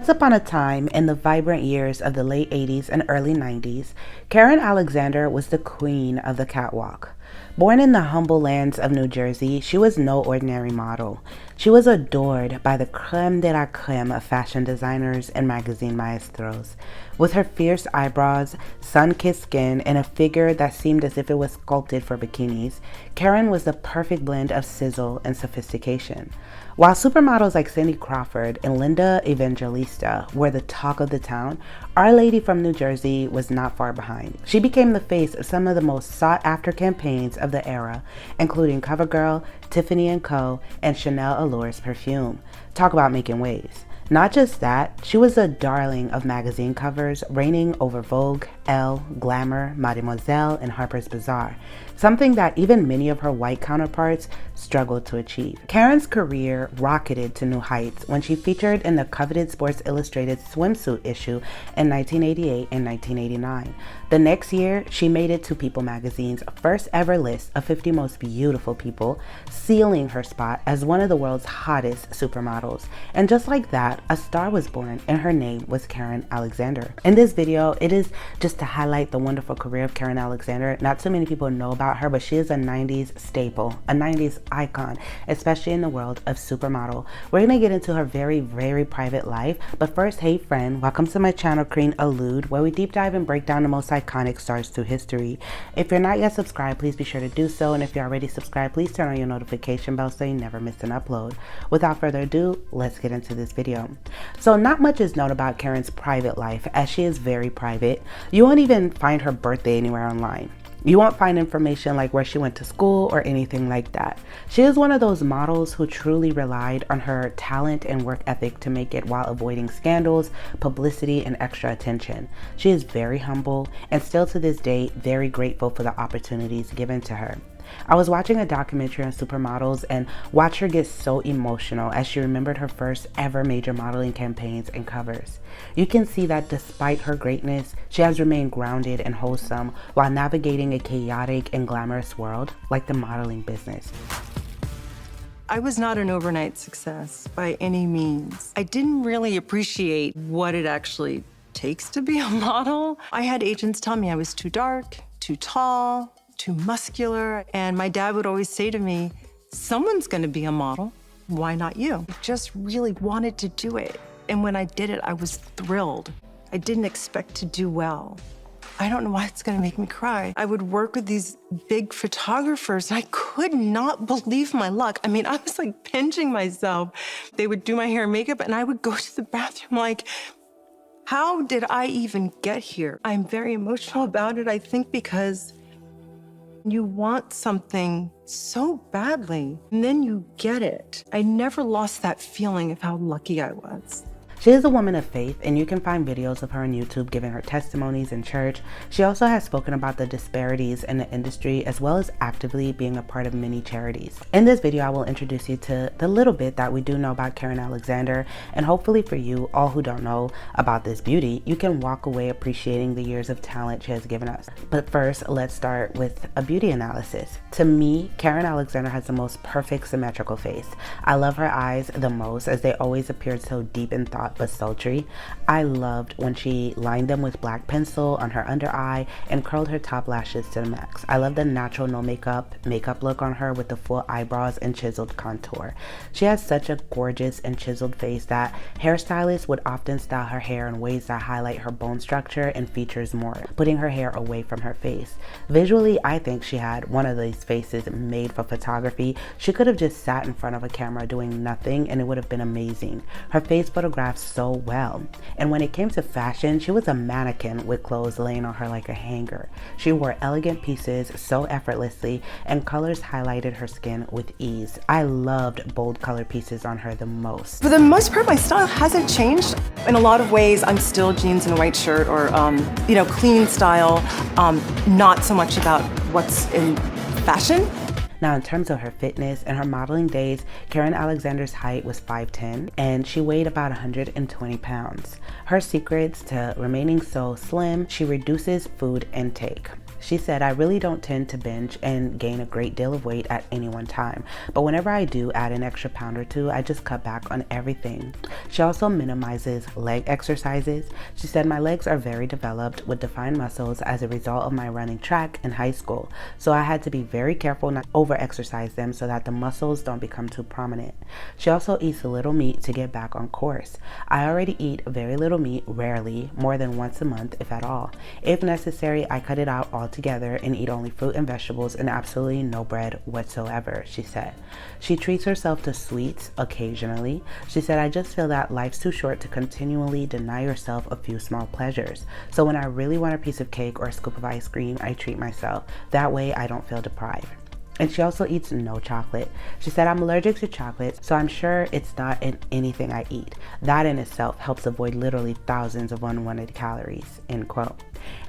Once upon a time, in the vibrant years of the late 80s and early 90s, Karen Alexander was the queen of the catwalk. Born in the humble lands of New Jersey, she was no ordinary model. She was adored by the creme de la creme of fashion designers and magazine maestros. With her fierce eyebrows, sun-kissed skin, and a figure that seemed as if it was sculpted for bikinis, Karen was the perfect blend of sizzle and sophistication. While supermodels like Cindy Crawford and Linda Evangelista were the talk of the town, Our Lady from New Jersey was not far behind. She became the face of some of the most sought-after campaigns of the era, including CoverGirl, Tiffany & Co., and Chanel Allure's perfume. Talk about making waves. Not just that, she was a darling of magazine covers, reigning over Vogue, Elle, Glamour, Mademoiselle, and Harper's Bazaar, something that even many of her white counterparts struggled to achieve. Karen's career rocketed to new heights when she featured in the coveted Sports Illustrated swimsuit issue in 1988 and 1989. The next year, she made it to People magazine's first ever list of 50 most beautiful people, sealing her spot as one of the world's hottest supermodels. And just like that, a star was born, and her name was Karen Alexander. In this video, it is just to highlight the wonderful career of Karen Alexander. Not too many people know about her, but she is a 90s staple, a 90s icon, especially in the world of supermodel. We're gonna get into her very, very private life, but first, hey friend, welcome to my channel, Queen Allude, where we deep dive and break down the most iconic stars through history. If you're not yet subscribed, please be sure to do so, and if you're already subscribed, please turn on your notification bell so you never miss an upload. Without further ado, let's get into this video. So not much is known about Karen's private life, as she is very private. You won't even find her birthday anywhere online. You won't find information like where she went to school or anything like that. She is one of those models who truly relied on her talent and work ethic to make it while avoiding scandals, publicity, and extra attention. She is very humble and still to this day very grateful for the opportunities given to her. I was watching a documentary on supermodels and watched her get so emotional as she remembered her first ever major modeling campaigns and covers. You can see that despite her greatness, she has remained grounded and wholesome while navigating a chaotic and glamorous world like the modeling business. I was not an overnight success by any means. I didn't really appreciate what it actually takes to be a model. I had agents tell me I was too dark, too tall, too muscular, and my dad would always say to me, someone's gonna be a model, why not you? I just really wanted to do it, and when I did it, I was thrilled. I didn't expect to do well. I don't know why it's gonna make me cry. I would work with these big photographers, and I could not believe my luck. I mean, I was like pinching myself. They would do my hair and makeup, and I would go to the bathroom like, how did I even get here? I'm very emotional about it, I think, because you want something so badly, and then you get it. I never lost that feeling of how lucky I was. She is a woman of faith, and you can find videos of her on YouTube giving her testimonies in church. She also has spoken about the disparities in the industry, as well as actively being a part of many charities. In this video, I will introduce you to the little bit that we do know about Karen Alexander, and hopefully for you, all who don't know about this beauty, you can walk away appreciating the years of talent she has given us. But first, let's start with a beauty analysis. To me, Karen Alexander has the most perfect symmetrical face. I love her eyes the most, as they always appeared so deep in thought but sultry. I loved when she lined them with black pencil on her under eye and curled her top lashes to the max. I love the natural no makeup look on her with the full eyebrows and chiseled contour. She has such a gorgeous and chiseled face that hairstylists would often style her hair in ways that highlight her bone structure and features more, putting her hair away from her face. Visually, I think she had one of these faces made for photography. She could have just sat in front of a camera doing nothing and it would have been amazing. Her face photographs so well. And when it came to fashion, she was a mannequin with clothes laying on her like a hanger. She wore elegant pieces so effortlessly, and colors highlighted her skin with ease. I loved bold color pieces on her the most. For the most part, my style hasn't changed. In a lot of ways, I'm still jeans and a white shirt, or clean style, not so much about what's in fashion. Now, in terms of her fitness and her modeling days, Karen Alexander's height was 5'10", and she weighed about 120 pounds. Her secrets to remaining so slim: she reduces food intake. She said, I really don't tend to binge and gain a great deal of weight at any one time, but whenever I do add an extra pound or two, I just cut back on everything. She also minimizes leg exercises. She said, my legs are very developed with defined muscles as a result of my running track in high school, so I had to be very careful not to over-exercise them so that the muscles don't become too prominent. She also eats a little meat to get back on course. I already eat very little meat, rarely, more than once a month, if at all. If necessary, I cut it out altogether and eat only fruit and vegetables and absolutely no bread whatsoever, she said. She treats herself to sweets occasionally. She said, I just feel that life's too short to continually deny yourself a few small pleasures. So when I really want a piece of cake or a scoop of ice cream, I treat myself. That way I don't feel deprived. And she also eats no chocolate. She said, I'm allergic to chocolate, so I'm sure it's not in anything I eat. That in itself helps avoid literally thousands of unwanted calories, end quote.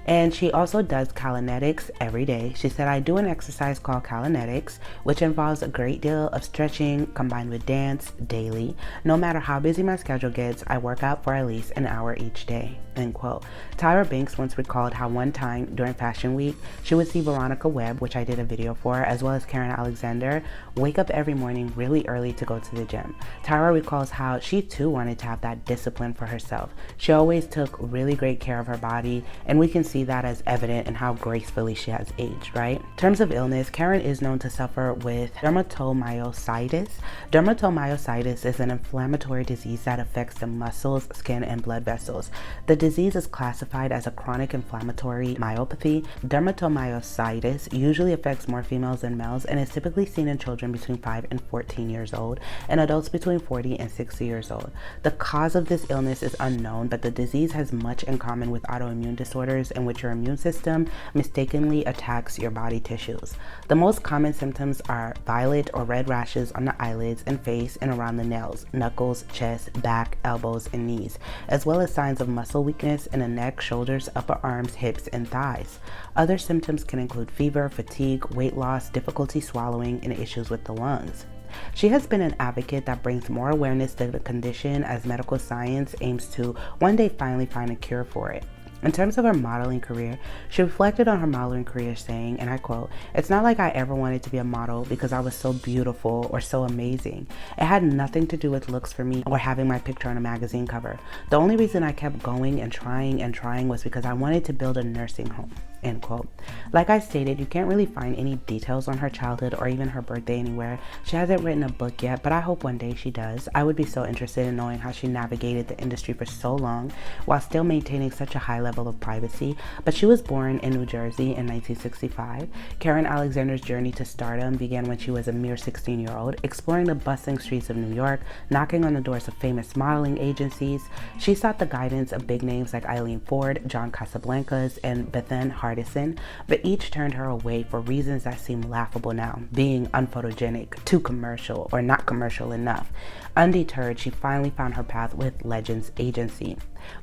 And she also does Kalinetics every day. She said, I do an exercise called Kalinetics, which involves a great deal of stretching combined with dance daily. No matter how busy my schedule gets, I work out for at least an hour each day, end quote. Tyra Banks once recalled how one time during Fashion Week, she would see Veronica Webb, which I did a video for, as well as Karen Alexander, wake up every morning really early to go to the gym. Tyra recalls how she too wanted to have that discipline for herself. She always took really great care of her body, and we can see that as evident in how gracefully she has aged, right? In terms of illness, Karen is known to suffer with dermatomyositis. Dermatomyositis is an inflammatory disease that affects the muscles, skin, and blood vessels. The disease is classified as a chronic inflammatory myopathy. Dermatomyositis usually affects more females than males and is typically seen in children between 5 and 14 years old and adults between 40 and 60 years old. The cause of this illness is unknown, but the disease has much in common with autoimmune disorders in which your immune system mistakenly attacks your body tissues. The most common symptoms are violet or red rashes on the eyelids and face and around the nails, knuckles, chest, back, elbows, and knees, as well as signs of muscle weakness in the neck, shoulders, upper arms, hips, and thighs. Other symptoms can include fever, fatigue, weight loss, difficulty swallowing, and issues with the lungs. She has been an advocate that brings more awareness to the condition as medical science aims to one day finally find a cure for it. In terms of her modeling career, she reflected on her modeling career saying, and I quote, "It's not like I ever wanted to be a model because I was so beautiful or so amazing. It had nothing to do with looks for me or having my picture on a magazine cover. The only reason I kept going and trying was because I wanted to build a nursing home." End quote. Like I stated, you can't really find any details on her childhood or even her birthday anywhere. She hasn't written a book yet, but I hope one day she does. I would be so interested in knowing how she navigated the industry for so long while still maintaining such a high level of privacy. But she was born in New Jersey in 1965. Karen Alexander's journey to stardom began when she was a mere 16-year-old, exploring the bustling streets of New York, knocking on the doors of famous modeling agencies. She sought the guidance of big names like Eileen Ford, John Casablancas, and Bethan Hardison, but each turned her away for reasons that seem laughable now, being unphotogenic, too commercial, or not commercial enough. Undeterred, she finally found her path with Legends Agency.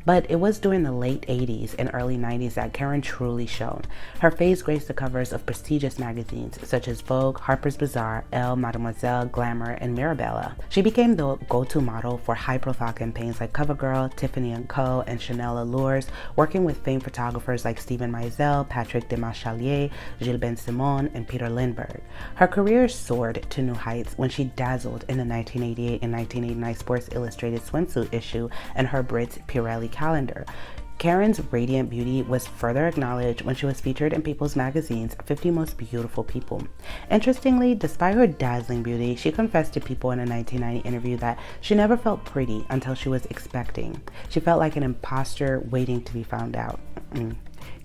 But it was during the late 80s and early 90s that Karen truly shone. Her face graced the covers of prestigious magazines such as Vogue, Harper's Bazaar, Elle, Mademoiselle, Glamour, and Mirabella. She became the go-to model for high-profile campaigns like CoverGirl, Tiffany & Co., and Chanel Allures, working with famed photographers like Steven Meisel, Patrick Demarchelier, Gilles Ben-Simon, and Peter Lindbergh. Her career soared to new heights when she dazzled in the 1988 and 1989 Sports Illustrated swimsuit issue and her Brits Pirelli calendar. Karen's radiant beauty was further acknowledged when she was featured in People's Magazine's 50 Most Beautiful People. Interestingly, despite her dazzling beauty, she confessed to People in a 1990 interview that she never felt pretty until she was expecting. She felt like an imposter waiting to be found out.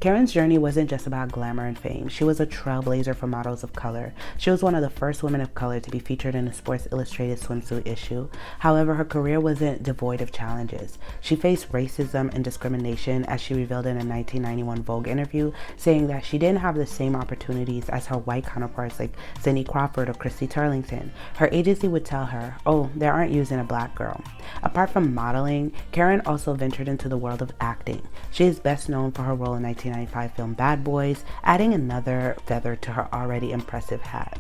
Karen's journey wasn't just about glamour and fame. She was a trailblazer for models of color. She was one of the first women of color to be featured in a Sports Illustrated swimsuit issue. However, her career wasn't devoid of challenges. She faced racism and discrimination, as she revealed in a 1991 Vogue interview, saying that she didn't have the same opportunities as her white counterparts like Cindy Crawford or Christy Turlington. Her agency would tell her, "Oh, they aren't using a black girl." Apart from modeling, Karen also ventured into the world of acting. She is best known for her role in 1995 film Bad Boys, adding another feather to her already impressive hat.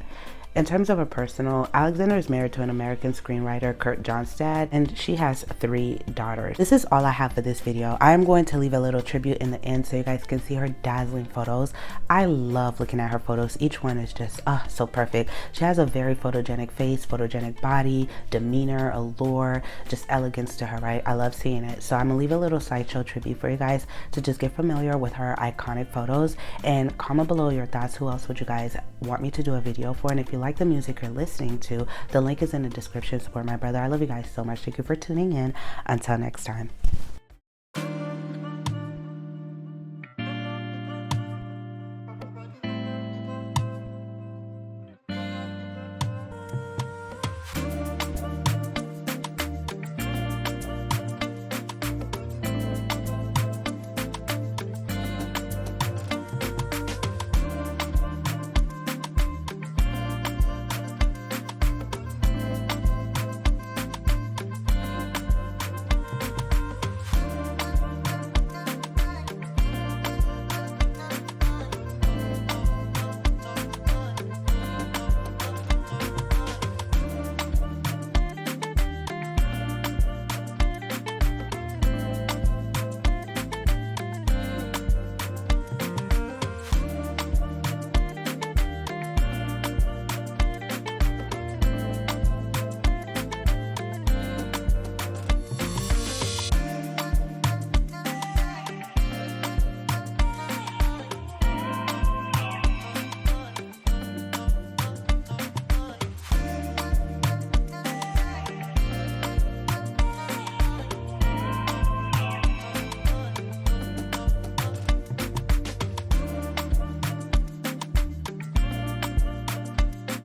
In terms of her personal, Alexander is married to an American screenwriter, Kurt Johnstad, and she has 3 daughters. This is all I have for this video. I am going to leave a little tribute in the end so you guys can see her dazzling photos. I love looking at her photos. Each one is just so perfect. She has a very photogenic face, photogenic body, demeanor, allure, just elegance to her, right? I love seeing it. So I'm gonna leave a little sideshow tribute for you guys to just get familiar with her iconic photos, and comment below your thoughts. Who else would you guys want me to do a video for? And if you like the music you're listening to, the link is in the description. Support my brother. I love you guys so much. Thank you for tuning in. Until next time.